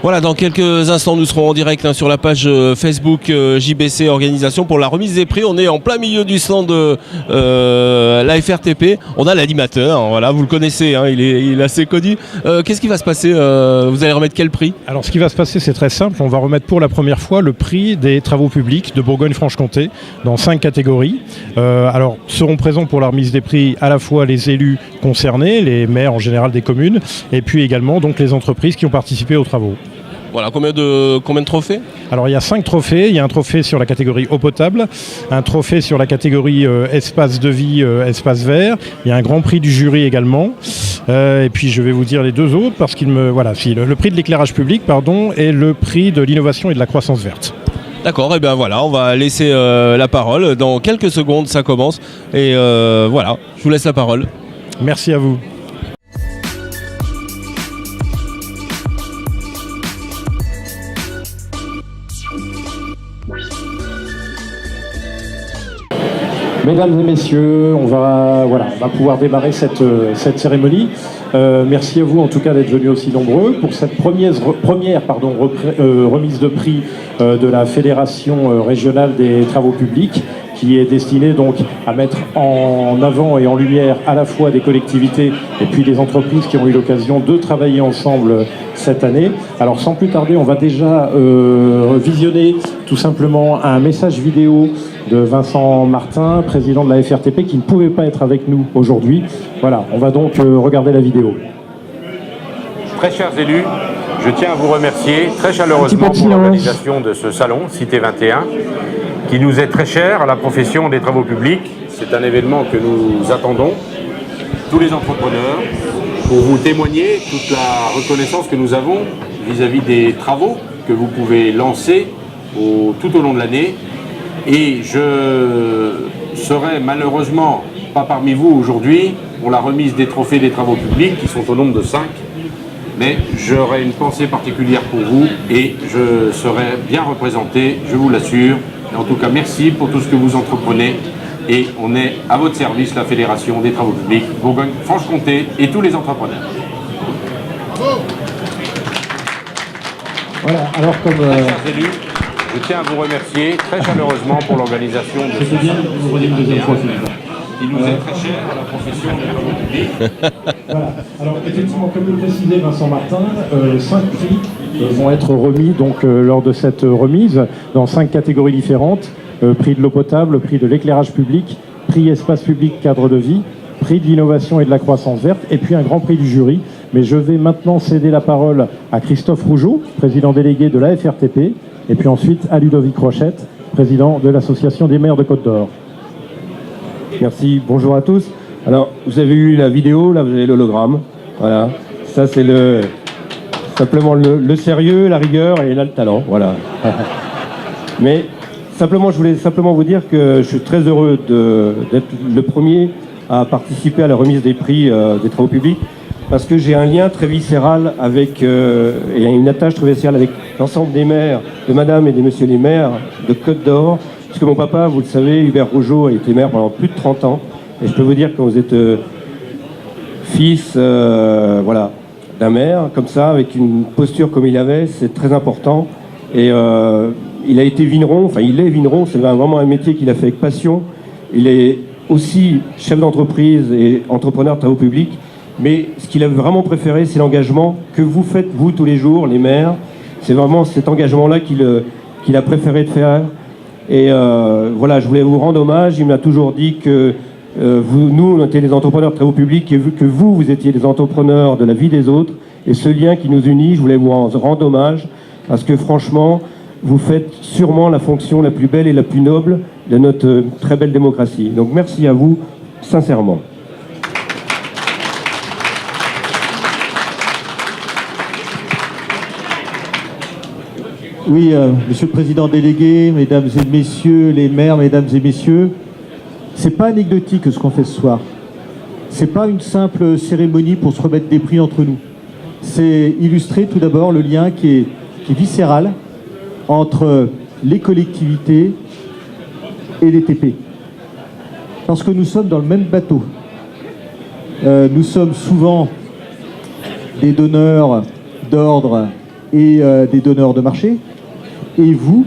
Voilà, dans quelques instants, nous serons en direct sur la page Facebook JBC Organisation pour la remise des prix. On est en plein milieu du stand de la FRTP. On a l'animateur, voilà, vous le connaissez, hein, il est assez connu. Qu'est-ce qui va se passer vous allez remettre quel prix? Alors, ce qui va se passer, c'est très simple. On va remettre pour la première fois le prix des travaux publics de Bourgogne-Franche-Comté dans 5 catégories. Alors, seront présents pour la remise des prix à la fois les élus concernés, les maires en général des communes, et puis également donc les entreprises qui ont participé aux travaux. Voilà, combien de trophées? Alors il y a 5 trophées, il y a un trophée sur la catégorie eau potable, un trophée sur la catégorie espace de vie, espace vert, il y a un grand prix du jury également, et puis je vais vous dire les 2 autres parce qu'il me... Voilà, le prix de l'éclairage public, pardon, et le prix de l'innovation et de la croissance verte. D'accord, et bien voilà, on va laisser la parole, dans quelques secondes ça commence, et voilà, je vous laisse la parole. Merci à vous. Mesdames et messieurs, on va pouvoir démarrer cette cérémonie. Merci à vous en tout cas d'être venus aussi nombreux pour cette première remise de prix de la Fédération régionale des travaux publics, qui est destinée donc à mettre en avant et en lumière à la fois des collectivités et puis des entreprises qui ont eu l'occasion de travailler ensemble cette année. Alors sans plus tarder, on va déjà visionner tout simplement un message vidéo de Vincent Martin, président de la FRTP, qui ne pouvait pas être avec nous aujourd'hui. Voilà, on va donc regarder la vidéo. Très chers élus, je tiens à vous remercier très chaleureusement pour l'organisation de ce salon, Cité 21, qui nous est très cher à la profession des travaux publics. C'est un événement que nous attendons, tous les entrepreneurs, pour vous témoigner toute la reconnaissance que nous avons vis-à-vis des travaux que vous pouvez lancer tout au long de l'année. Et je serai malheureusement pas parmi vous aujourd'hui pour la remise des trophées des travaux publics, qui sont au nombre de 5. Mais j'aurai une pensée particulière pour vous et je serai bien représenté, je vous l'assure. Et en tout cas, merci pour tout ce que vous entreprenez. Et on est à votre service, la Fédération des travaux publics Bourgogne-Franche-Comté et tous les entrepreneurs. Voilà, alors comme... Très chers élus, je tiens à vous remercier très chaleureusement pour l'organisation de ce salon qui nous est très cher à la profession des travaux publics. Voilà. Alors effectivement, comme le précisait Vincent Martin, 5 prix vont être remis donc, lors de cette remise dans 5 catégories différentes. Prix de l'eau potable, prix de l'éclairage public, prix espace public cadre de vie, prix de l'innovation et de la croissance verte, et puis un grand prix du jury. Mais je vais maintenant céder la parole à Christophe Rougeau, président délégué de la FRTP, et puis ensuite à Ludovic Rochette, président de l'Association des maires de Côte-d'Or. Merci, bonjour à tous. Alors, vous avez eu la vidéo, là vous avez l'hologramme. Voilà, ça c'est simplement le sérieux, la rigueur et là le talent, voilà. Mais simplement, je voulais simplement vous dire que je suis très heureux d'être le premier à participer à la remise des prix des travaux publics, parce que j'ai un lien très viscéral avec, et une attache très viscérale avec l'ensemble des maires, de madame et des messieurs les maires de Côte-d'Or, parce que mon papa, vous le savez, Hubert Rougeau, a été maire pendant plus de 30 ans, et je peux vous dire que quand vous êtes fils voilà, d'un maire, comme ça, avec une posture comme il avait, c'est très important, et il a été vigneron, enfin il est vigneron, c'est vraiment un métier qu'il a fait avec passion, il est aussi chef d'entreprise et entrepreneur de travaux publics. Mais ce qu'il a vraiment préféré, c'est l'engagement que vous faites, vous, tous les jours, les maires. C'est vraiment cet engagement-là qu'il a préféré de faire. Et voilà, je voulais vous rendre hommage. Il m'a toujours dit que nous, on était des entrepreneurs de travaux publics et que vous étiez des entrepreneurs de la vie des autres. Et ce lien qui nous unit, je voulais vous en rendre hommage parce que franchement, vous faites sûrement la fonction la plus belle et la plus noble de notre très belle démocratie. Donc merci à vous, sincèrement. Oui, Monsieur le Président délégué, Mesdames et Messieurs les maires, Mesdames et Messieurs, c'est pas anecdotique ce qu'on fait ce soir. C'est pas une simple cérémonie pour se remettre des prix entre nous. C'est illustrer tout d'abord le lien qui est viscéral entre les collectivités et les TP. Parce que nous sommes dans le même bateau. Nous sommes souvent des donneurs d'ordre et des donneurs de marché. Et vous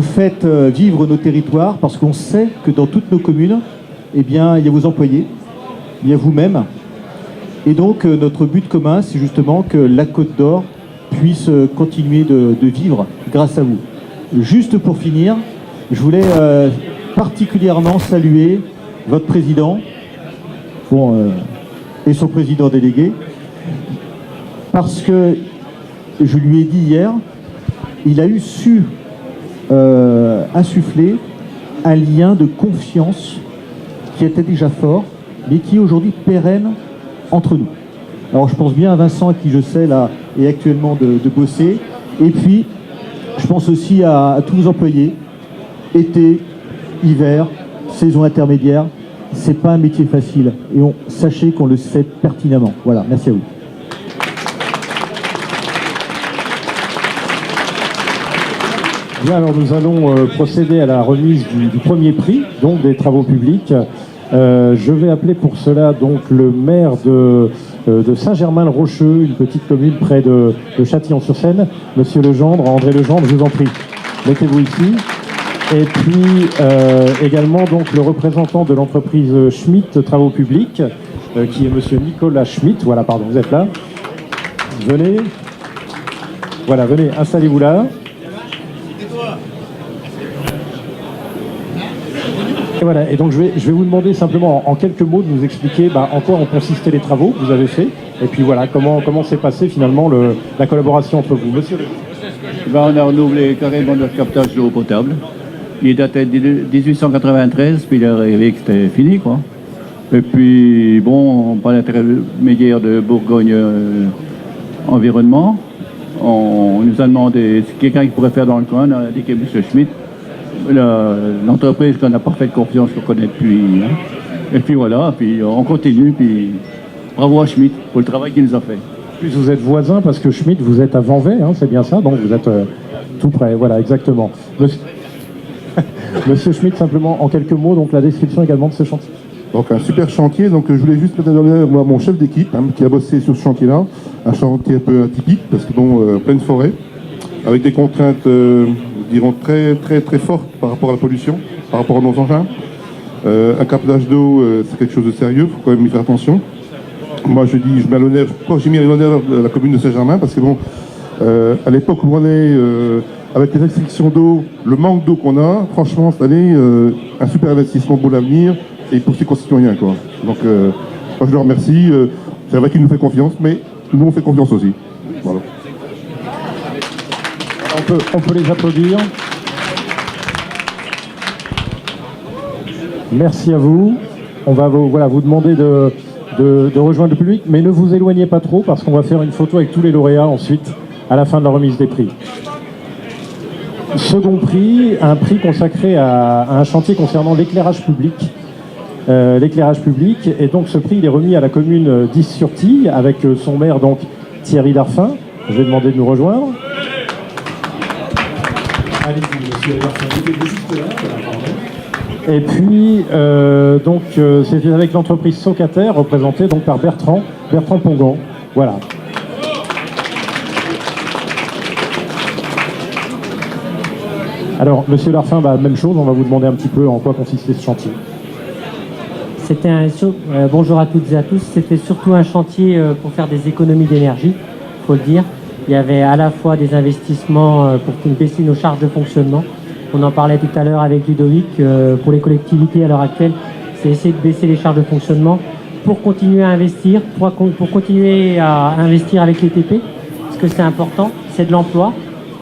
faites vivre nos territoires parce qu'on sait que dans toutes nos communes, eh bien, il y a vos employés, il y a vous-même. Et donc, notre but commun, c'est justement que la Côte d'Or puisse continuer de vivre grâce à vous. Juste pour finir, je voulais particulièrement saluer votre président et son président délégué, parce que, je lui ai dit hier, il a su insuffler un lien de confiance qui était déjà fort, mais qui est aujourd'hui pérenne entre nous. Alors je pense bien à Vincent, qui je sais là est actuellement de bosser, et puis je pense aussi à tous vos employés, été, hiver, saison intermédiaire, c'est pas un métier facile, et sachez qu'on le sait pertinemment. Voilà, merci à vous. Bien, alors nous allons procéder à la remise du premier prix, donc des travaux publics. Je vais appeler pour cela donc le maire de Saint-Germain-le-Rocheux, une petite commune près de Châtillon-sur-Seine, Monsieur Legendre, André Legendre, je vous en prie, mettez-vous ici. Et puis également donc le représentant de l'entreprise Schmitt Travaux Publics, qui est Monsieur Nicolas Schmitt. Voilà, pardon, vous êtes là. Venez. Voilà, venez, installez-vous là. Et voilà, et donc je vais vous demander simplement en quelques mots de nous expliquer en quoi ont consisté les travaux que vous avez faits, et puis voilà, comment s'est passée finalement la collaboration entre vous. Monsieur On a renouvelé carrément notre captage d'eau potable. Il datait de 1893, puis il est arrivé que c'était fini, quoi. Et puis, bon, par l'intermédiaire de Bourgogne Environnement, on nous a demandé quelqu'un qui pourrait faire dans le coin, on a dit que M. Schmitt, l'entreprise qu'on a pas fait confiance, qu'on connaît depuis. Hein. Et puis voilà, puis on continue, puis bravo à Schmitt pour le travail qu'il nous a fait. Plus vous êtes voisins, parce que Schmitt, vous êtes à Vanvay, hein, c'est bien ça, donc vous êtes tout près, voilà, exactement. Monsieur Schmitt, simplement en quelques mots, donc la description également de ce chantier. Donc un super chantier, donc je voulais juste mettre en l'honneur mon chef d'équipe qui a bossé sur ce chantier-là, un chantier un peu atypique, parce que bon, pleine forêt, avec des contraintes, dirons, très, très, très fortes par rapport à la pollution, par rapport à nos engins. Un captage d'eau, c'est quelque chose de sérieux, il faut quand même y faire attention. Moi, je mets à l'honneur, pourquoi j'ai mis à l'honneur la commune de Saint-Germain, parce que bon, à l'époque où on est, avec les restrictions d'eau, le manque d'eau qu'on a, franchement, cette année, un super investissement pour l'avenir et pour ses concitoyens, quoi. Donc, moi, je le remercie. C'est vrai qu'il nous fait confiance, mais nous, on fait confiance aussi. Voilà. On peut les applaudir. Merci à vous. On va vous demander de rejoindre le public, mais ne vous éloignez pas trop parce qu'on va faire une photo avec tous les lauréats ensuite à la fin de la remise des prix. Second prix, un prix consacré à un chantier concernant l'éclairage public. L'éclairage public, et donc ce prix il est remis à la commune d'Is-sur-Tille avec son maire donc Thierry Darfin. Je vais demander de nous rejoindre. Allez-y, monsieur Darfin, et puis c'est avec l'entreprise Socater, représentée donc par Bertrand Pongan. Voilà. Alors, monsieur Darfin, même chose, on va vous demander un petit peu en quoi consistait ce chantier. Bonjour à toutes et à tous. C'était surtout un chantier pour faire des économies d'énergie, il faut le dire. Il y avait à la fois des investissements pour baisser nos charges de fonctionnement. On en parlait tout à l'heure avec Ludovic. Pour les collectivités à l'heure actuelle, c'est essayer de baisser les charges de fonctionnement pour continuer à investir, pour continuer à investir avec les TP, parce que c'est important, c'est de l'emploi.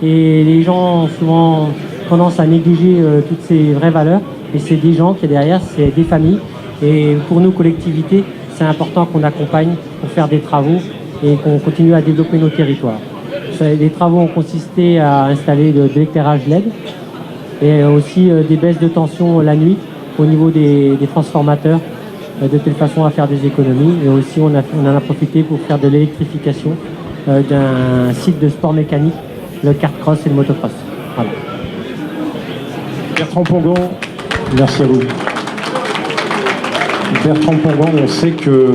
Et les gens ont souvent tendance à négliger toutes ces vraies valeurs. Et c'est des gens qui, derrière, c'est des familles. Et pour nous, collectivités, c'est important qu'on accompagne pour faire des travaux et qu'on continue à développer nos territoires. Les travaux ont consisté à installer de l'éclairage LED et aussi des baisses de tension la nuit au niveau des transformateurs, de telle façon à faire des économies. Et aussi, on en a profité pour faire de l'électrification d'un site de sport mécanique, le kart-cross et le motocross. Voilà. Bertrand Pongan, merci à vous. Bertrand Pongan, on sait que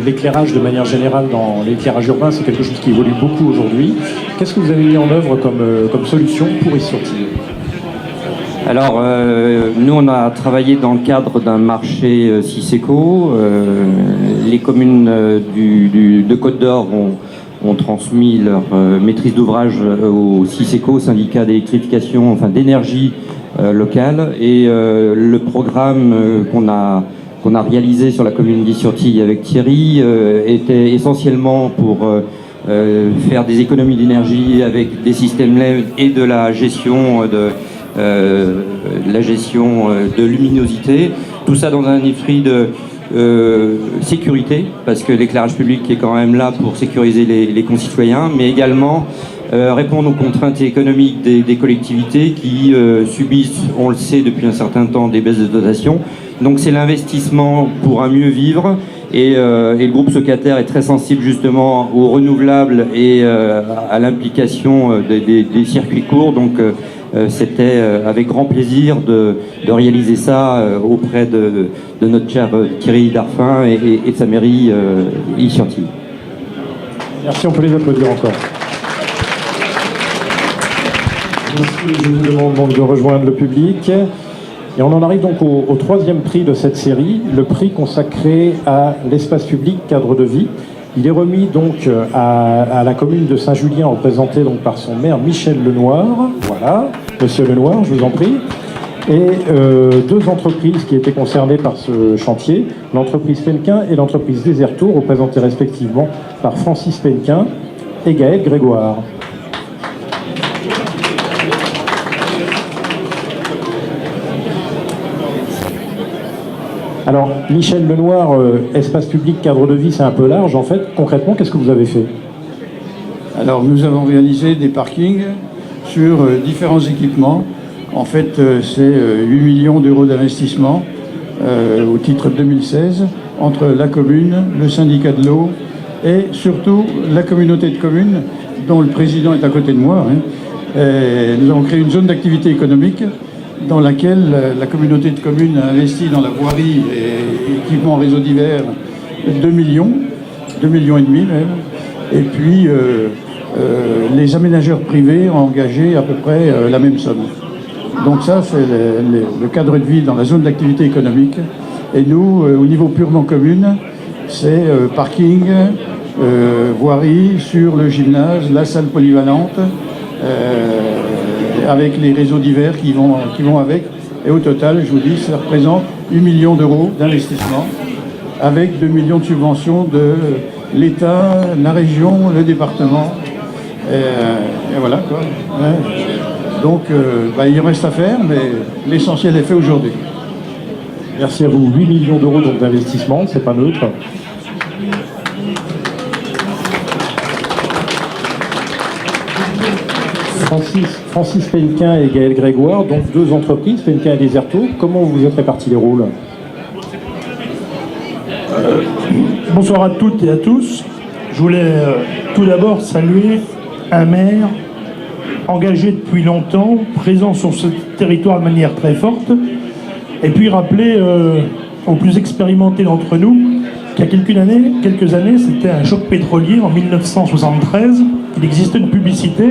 l'éclairage de manière générale dans l'éclairage urbain, c'est quelque chose qui évolue beaucoup aujourd'hui. Qu'est-ce que vous avez mis en œuvre comme solution pour y sortir? Alors, nous, on a travaillé dans le cadre d'un marché Syseco. Les communes de Côte d'Or ont transmis leur maîtrise d'ouvrage au Syseco, syndicat d'électrification, enfin d'énergie locale. Et le programme qu'on a réalisé sur la commune d'Is-sur-Tille avec Thierry était essentiellement pour faire des économies d'énergie avec des systèmes LED et de la gestion de luminosité, tout ça dans un esprit de sécurité, parce que l'éclairage public est quand même là pour sécuriser les concitoyens, mais également répondre aux contraintes économiques des collectivités qui subissent, on le sait depuis un certain temps, des baisses de dotation. Donc c'est l'investissement pour un mieux vivre, et le groupe Socater est très sensible justement aux renouvelables et à l'implication des circuits courts. Donc c'était avec grand plaisir de réaliser ça auprès de notre cher Thierry Darfin et de sa mairie Is-sur-Tille. Merci, on peut les applaudir encore. Je vous demande donc de rejoindre le public. Et on en arrive donc au troisième prix de cette série, le prix consacré à l'espace public cadre de vie. Il est remis donc à la commune de Saint-Julien, représentée donc par son maire Michel Lenoir. Voilà, Monsieur Lenoir, je vous en prie. Et deux entreprises qui étaient concernées par ce chantier, l'entreprise Penquin et l'entreprise Deserto, représentées respectivement par Francis Penquin et Gaël Grégoire. Alors, Michel Lenoir, espace public, cadre de vie, c'est un peu large. En fait, concrètement, qu'est-ce que vous avez fait? Alors, nous avons réalisé des parkings sur différents équipements. En fait, c'est 8 millions d'euros d'investissement au titre 2016 entre la commune, le syndicat de l'eau et surtout la communauté de communes, dont le président est à côté de moi. Nous avons créé une zone d'activité économique dans laquelle la communauté de communes a investi dans la voirie et équipements réseau divers 2 millions et demi même. Et puis les aménageurs privés ont engagé à peu près la même somme. Donc ça, c'est le cadre de vie dans la zone d'activité économique. Et nous, au niveau purement commune, c'est parking, voirie sur le gymnase, la salle polyvalente, avec les réseaux divers qui vont avec. Et au total, je vous dis, ça représente 8 millions d'euros d'investissement, avec 2 millions de subventions de l'État, la région, le département. Et voilà, quoi. Ouais. Donc, il reste à faire, mais l'essentiel est fait aujourd'hui. Merci à vous. 8 millions d'euros d'investissement, c'est pas neutre. Francis Penquin et Gaël Grégoire, donc deux entreprises, Penquin et Deserto. Comment vous êtes répartis les rôles? Bonsoir à toutes et à tous. Je voulais tout d'abord saluer un maire engagé depuis longtemps, présent sur ce territoire de manière très forte, et puis rappeler aux plus expérimentés d'entre nous qu'il y a quelques années, c'était un choc pétrolier en 1973. Il existait une publicité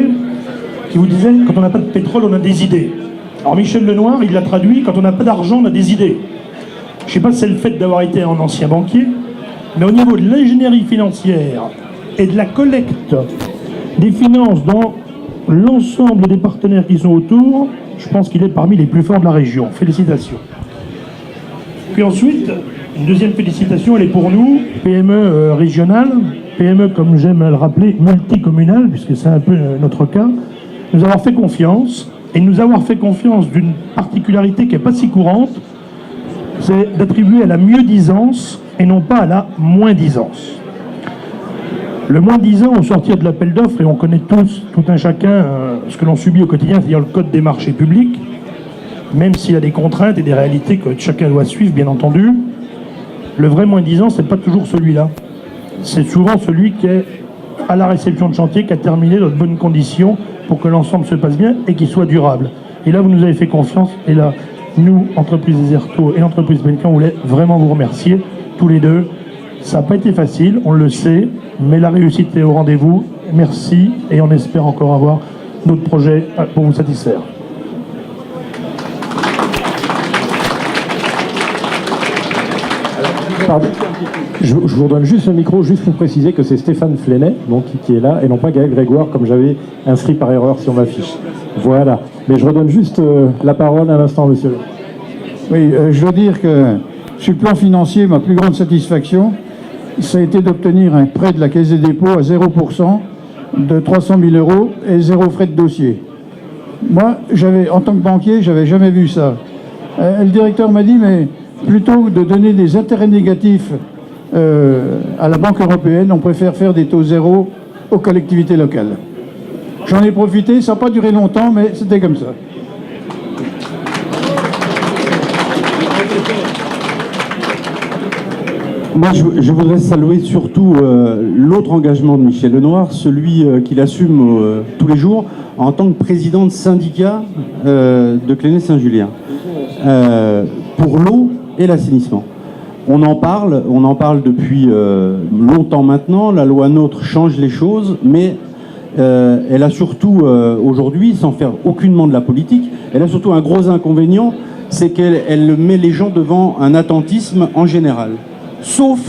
qui vous disait « Quand on n'a pas de pétrole, on a des idées ». Alors Michel Lenoir, il l'a traduit « Quand on n'a pas d'argent, on a des idées ». Je ne sais pas si c'est le fait d'avoir été un ancien banquier, mais au niveau de l'ingénierie financière et de la collecte des finances dans l'ensemble des partenaires qui sont autour, je pense qu'il est parmi les plus forts de la région. Félicitations. Puis ensuite, une deuxième félicitation, elle est pour nous, PME régionale, PME comme j'aime le rappeler, multicommunale, puisque c'est un peu notre cas, nous avoir fait confiance, et nous avoir fait confiance d'une particularité qui n'est pas si courante, c'est d'attribuer à la mieux-disance et non pas à la moins-disance. Le moins-disant au sortir de l'appel d'offres, et on connaît tous, tout un chacun, ce que l'on subit au quotidien, c'est-à-dire le code des marchés publics, même s'il y a des contraintes et des réalités que chacun doit suivre, bien entendu, le vrai moins-disant, c'est pas toujours celui-là. C'est souvent celui qui est à la réception de chantier, qui a terminé dans de bonnes conditions pour que l'ensemble se passe bien et qu'il soit durable. Et là, vous nous avez fait confiance, et là, Nous, entreprise Deserto et entreprise Pélican, on voulait vraiment vous remercier, tous les deux. Ça n'a pas été facile, on le sait, mais la réussite est au rendez-vous. Merci, et on espère encore avoir d'autres projets pour vous satisfaire. Pardon. Je vous redonne juste le micro, juste pour préciser que c'est Stéphane Flenet donc, qui est là, et non pas Gaël Grégoire, comme j'avais inscrit par erreur sur ma fiche. Voilà. Mais je redonne juste la parole à l'instant, monsieur. Oui, je veux dire que sur le plan financier, ma plus grande satisfaction, ça a été d'obtenir un prêt de la Caisse des dépôts à 0% de 300 000 € et 0 frais de dossier. Moi, en tant que banquier, j'avais jamais vu ça. Le directeur m'a dit, mais plutôt que de donner des intérêts négatifs à la Banque européenne, on préfère faire des taux zéro aux collectivités locales. J'en ai profité, ça n'a pas duré longtemps, mais c'était comme ça. Moi, je voudrais saluer surtout l'autre engagement de Michel Lenoir, celui qu'il assume tous les jours en tant que président de syndicat de Clenay-Saint-Julien pour l'eau et l'assainissement. On en parle depuis longtemps maintenant. La loi NOTRe change les choses, mais elle a surtout aujourd'hui, sans faire aucunement de la politique, elle a surtout un gros inconvénient, c'est qu'elle met les gens devant un attentisme en général. Sauf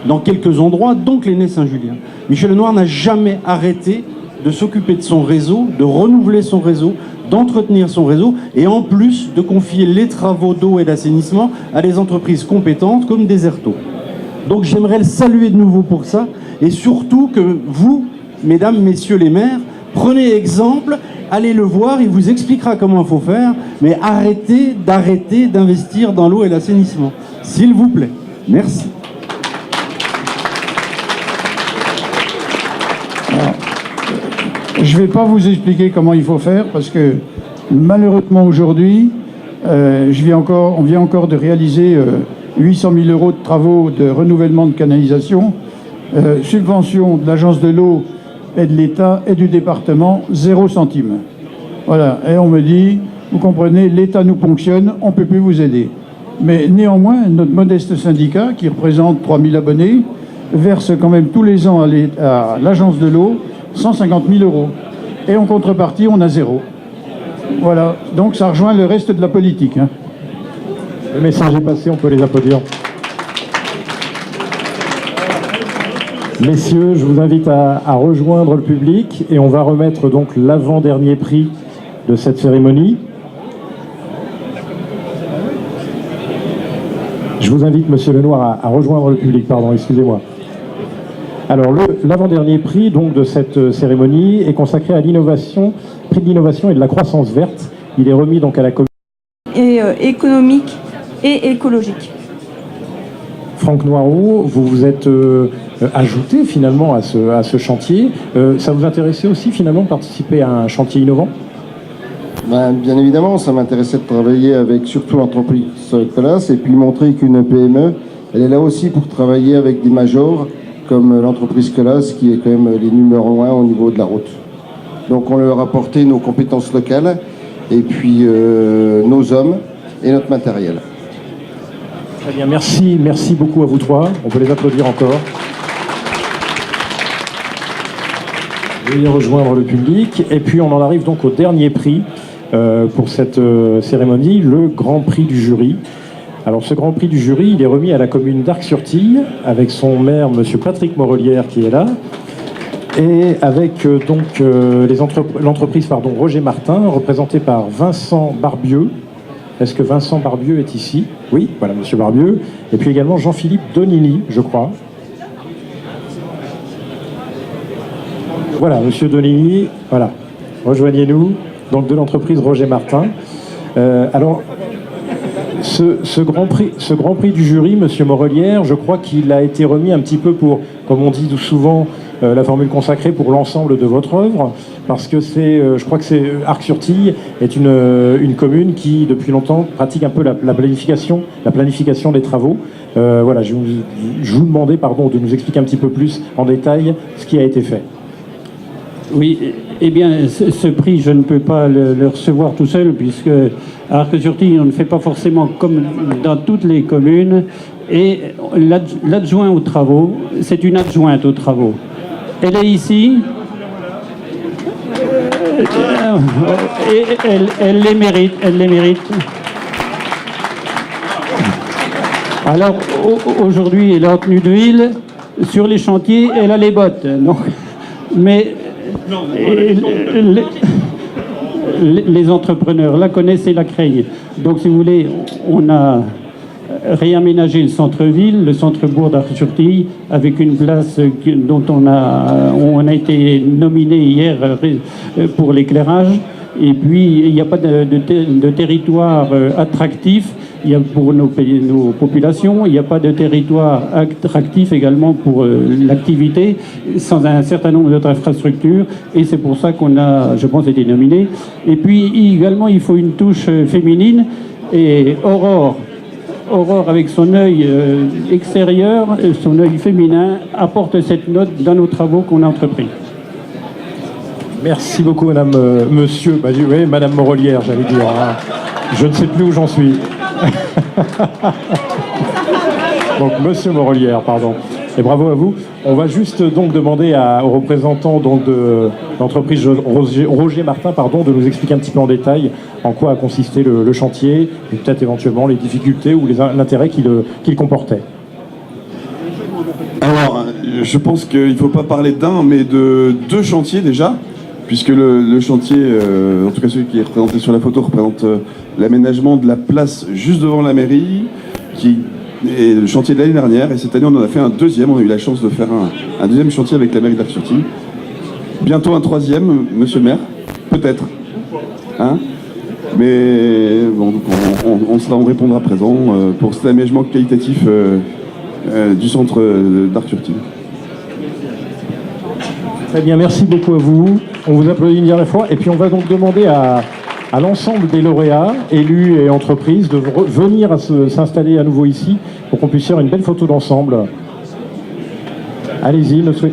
dans quelques endroits, dont Clenay-Saint-Julien. Michel Lenoir n'a jamais arrêté de s'occuper de son réseau, de renouveler son réseau, d'entretenir son réseau, et en plus de confier les travaux d'eau et d'assainissement à des entreprises compétentes comme Deserto. Donc j'aimerais le saluer de nouveau pour ça, et surtout que vous, mesdames, messieurs les maires, prenez exemple, allez le voir, il vous expliquera comment il faut faire, mais arrêtez d'investir dans l'eau et l'assainissement, s'il vous plaît. Merci. Alors, je ne vais pas vous expliquer comment il faut faire parce que malheureusement aujourd'hui, on vient encore de réaliser 800 000 € de travaux de renouvellement de canalisation, subvention de l'agence de l'eau et de l'État et du département, 0 centime. Voilà, et on me dit, vous comprenez, l'État nous ponctionne, on ne peut plus vous aider. Mais néanmoins, notre modeste syndicat, qui représente 3000 abonnés, verse quand même tous les ans à l'agence de l'eau 150 000 €. Et en contrepartie, on a 0. Voilà, donc ça rejoint le reste de la politique. Hein. Le message est passé, on peut les applaudir. Messieurs, je vous invite à rejoindre le public et on va remettre donc l'avant-dernier prix de cette cérémonie. Je vous invite, monsieur Lenoir, à rejoindre le public, pardon, excusez-moi. Alors, l'avant-dernier prix donc, de cette cérémonie est consacré à l'innovation, prix de l'innovation et de la croissance verte. Il est remis donc à la commission économique et écologique. Franck Noireau, vous vous êtes ajouté finalement à ce chantier. Ça vous intéressait aussi finalement de participer à un chantier innovant ? Bien évidemment, ça m'intéressait de travailler avec surtout l'entreprise Colas et puis montrer qu'une PME, elle est là aussi pour travailler avec des majors comme l'entreprise Colas qui est quand même les numéros 1 au niveau de la route. Donc on leur a apporté nos compétences locales et puis nos hommes et notre matériel. Très bien, merci beaucoup à vous trois. On peut les applaudir encore. Veuillez rejoindre le public. Et puis on en arrive donc au dernier prix pour cette cérémonie, le Grand Prix du jury. Alors ce Grand Prix du jury, il est remis à la commune d'Arc-sur-Tille avec son maire, monsieur Patrick Morelière, qui est là, et avec l'entreprise Roger Martin, représentée par Vincent Barbieux. Est-ce que Vincent Barbieux est ici? Oui, voilà, monsieur Barbieux. Et puis également Jean-Philippe Donini, je crois. Voilà, monsieur Donini, voilà. Rejoignez-nous, donc de l'entreprise Roger Martin. Alors, ce grand prix du jury, monsieur Morelière, je crois qu'il a été remis un petit peu pour, comme on dit souvent, la formule consacrée pour l'ensemble de votre œuvre, parce que je crois que Arc-sur-Tille est une commune qui, depuis longtemps, pratique un peu la planification des travaux. Voilà, je vous demandais, de nous expliquer un petit peu plus en détail ce qui a été fait. Oui, eh bien, ce prix, je ne peux pas le recevoir tout seul, puisque à Arc-sur-Tille, on ne fait pas forcément comme dans toutes les communes. Et l'adjoint aux travaux, c'est une adjointe aux travaux. Elle est ici. Et elle les mérite, elle les mérite. Alors, aujourd'hui, elle est en tenue de ville. Sur les chantiers, elle a les bottes. Donc, mais les entrepreneurs la connaissent et la craignent. Donc, si vous voulez, on a réaménagé le centre-ville, le centre-bourg d'Arc-sur-Tille, avec une place dont on a été nominé hier pour l'éclairage. Et puis, il n'y a pas de territoire attractif. Il y a pour nos populations, il n'y a pas de territoire attractif également pour l'activité, sans un certain nombre d'autres infrastructures, et c'est pour ça qu'on a, je pense, été nominé. Et puis également, il faut une touche féminine, et Aurore, avec son œil extérieur, son œil féminin, apporte cette note dans nos travaux qu'on a entrepris. Merci beaucoup, madame, monsieur, oui, madame Morelière, j'allais dire. Hein. Je ne sais plus où j'en suis. Donc, monsieur Morelière, pardon. Et bravo à vous. On va juste donc demander aux représentants donc, de l'entreprise Roger Martin de nous expliquer un petit peu en détail en quoi a consisté le chantier, et peut-être éventuellement les difficultés ou l'intérêt qu'il comportait. Alors, je pense qu'il ne faut pas parler d'un, mais de deux chantiers déjà, puisque le chantier, en tout cas celui qui est représenté sur la photo, représente l'aménagement de la place juste devant la mairie, qui est le chantier de l'année dernière, et cette année on en a fait un deuxième. On a eu la chance de faire un deuxième chantier avec la mairie d'Arc-sur-Tille. Bientôt un troisième, monsieur le maire, peut-être. Hein, mais bon, on répondra présent pour cet aménagement qualitatif du centre d'Arc-sur-Tille. Très bien, merci beaucoup à vous. On vous applaudit une dernière fois. Et puis on va donc demander à l'ensemble des lauréats, élus et entreprises, de venir s'installer à nouveau ici pour qu'on puisse faire une belle photo d'ensemble. Allez-y, monsieur.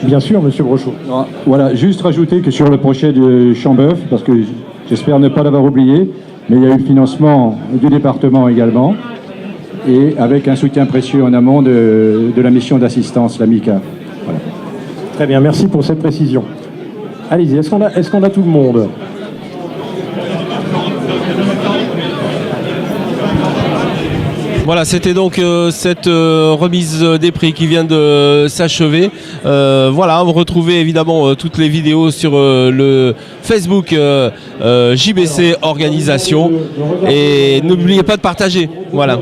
Bien sûr, monsieur Brochot. Voilà, juste rajouter que sur le projet de Chambeuf, parce que j'espère ne pas l'avoir oublié, mais il y a eu le financement du département également, et avec un soutien précieux en amont de la mission d'assistance, la MICA. Voilà. Très bien, merci pour cette précision. Allez-y, est-ce qu'on a tout le monde ? Voilà, c'était donc cette remise des prix qui vient de s'achever. Voilà, vous retrouvez évidemment toutes les vidéos sur le Facebook JBC Organisation. Et n'oubliez pas de partager. Voilà.